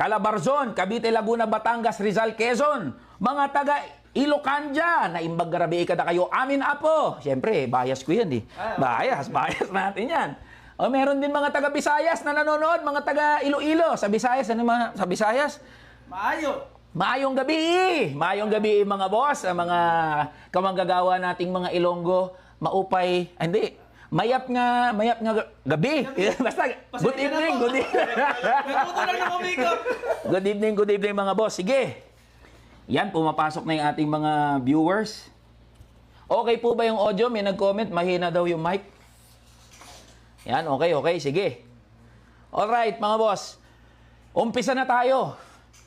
Calabarzon, Cavite, Laguna, Batangas, Rizal, Quezon, mga taga Ilocan dyan, na imbag garabi ka na kayo, amin apo. Siyempre, bias ko yan eh. Bias natin yan. O meron din mga taga Visayas na nanonood, mga taga Iloilo. Sa Visayas, ano mga sa Visayas? Maayong gabi! Maayong gabi mga boss, mga kamanggagawa nating mga Ilonggo, maupay, hindi, mayap nga gabi. Basta, good evening. Good evening mga boss. Sige. Yan, pumapasok na yung ating mga viewers. Okay po ba yung audio? May nag-comment, mahina daw yung mic. Yan, okay, sige. Alright, mga boss. Umpisa na tayo.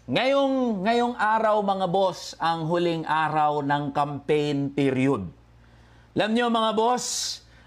Ngayong araw, mga boss, ang huling araw ng campaign period. Alam nyo, mga boss,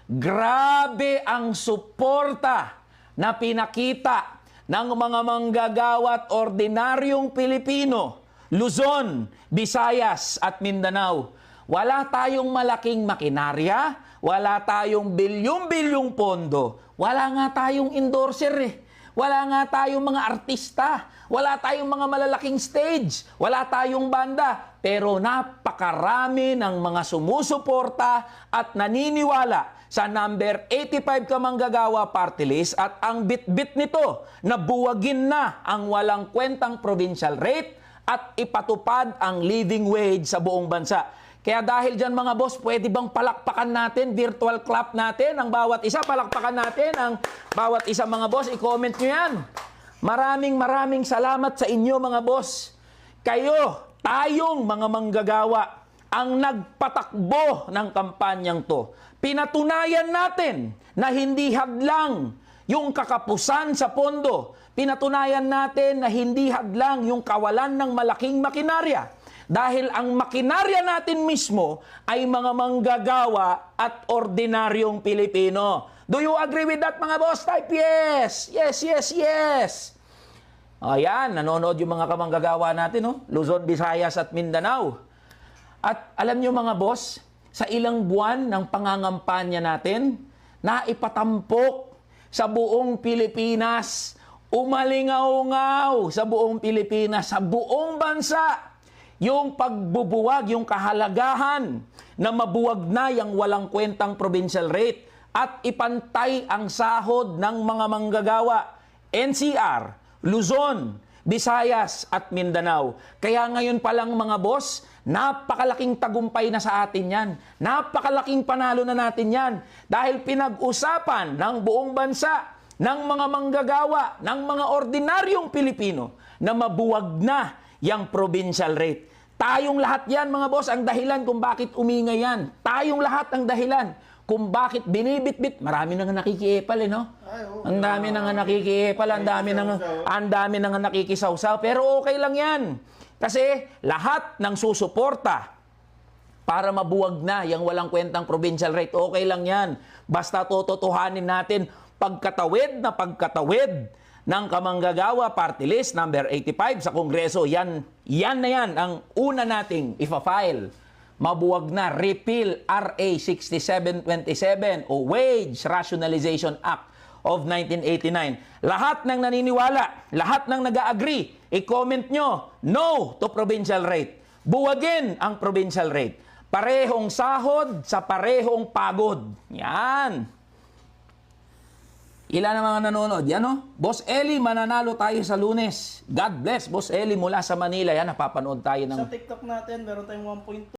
grabe ang suporta na pinakita ng mga manggagawa at ordinaryong Pilipino, Luzon, Visayas at Mindanao. Wala tayong malaking makinarya, wala tayong bilyong-bilyong pondo, wala nga tayong endorser eh. Wala nga tayong mga artista, wala tayong mga malalaking stage, wala tayong banda, pero napakarami ng mga sumusuporta at naniniwala sa number 85 Kamanggagawa Party List at ang bit-bit nito na buwagin na ang walang kwentang provincial rate at ipatupad ang living wage sa buong bansa. Kaya dahil dyan mga boss, pwede bang palakpakan natin, virtual clap natin ang bawat isa, palakpakan natin ang bawat isa mga boss, i-comment nyo yan. Maraming salamat sa inyo mga boss. Kayo, tayong mga manggagawa, ang nagpatakbo ng kampanyang to. Pinatunayan natin na hindi hadlang yung kakapusan sa pondo. Pinatunayan natin na hindi hadlang yung kawalan ng malaking makinarya. Dahil ang makinarya natin mismo ay mga manggagawa at ordinaryong Pilipino. Do you agree with that mga boss? Type yes! Yes! Ayan, nanonood yung mga kamanggagawa natin, no? Luzon, Visayas at Mindanao. At alam nyo mga boss, sa ilang buwan ng pangangampanya natin, na ipatampok sa buong Pilipinas, umalingaw-ngaw sa buong Pilipinas, sa buong bansa, yung pagbubuwag, yung kahalagahan na mabuwag na yung walang kwentang provincial rate at ipantay ang sahod ng mga manggagawa, NCR, Luzon, Visayas at Mindanao. Kaya ngayon pa lang mga boss, napakalaking tagumpay na sa atin yan. Napakalaking panalo na natin yan. Dahil pinag-usapan ng buong bansa, ng mga manggagawa, ng mga ordinaryong Pilipino na mabuwag na yung provincial rate. Tayong lahat yan mga boss ang dahilan kung bakit umingay yan. Tayong lahat ang dahilan kung bakit binibitbit. Marami na nga nakikiepal eh, no? Ang dami na nga nakikiepal, ang dami na nga nakikisawsaw. Pero okay lang yan. Kasi lahat ng susuporta para mabuwag na yung walang kwentang provincial rate, okay lang yan. Basta tototohanin natin pagkatawid na pagkatawid ng Kamanggagawa Party List number 85 sa Kongreso. Yan na yan ang una nating ifa-file. Mabuwag na repeal RA 6727 o Wage Rationalization Act of 1989. Lahat ng naniniwala, lahat ng nag-agree, i-comment nyo, no to provincial rate. Buwagin ang provincial rate. Parehong sahod sa parehong pagod. Yan. Ilan ang mga nanonood? Yan o. Boss Eli, mananalo tayo sa Lunes. God bless, Boss Eli mula sa Manila. Yan, napapanood tayo ng... Sa TikTok natin, meron tayong 1.2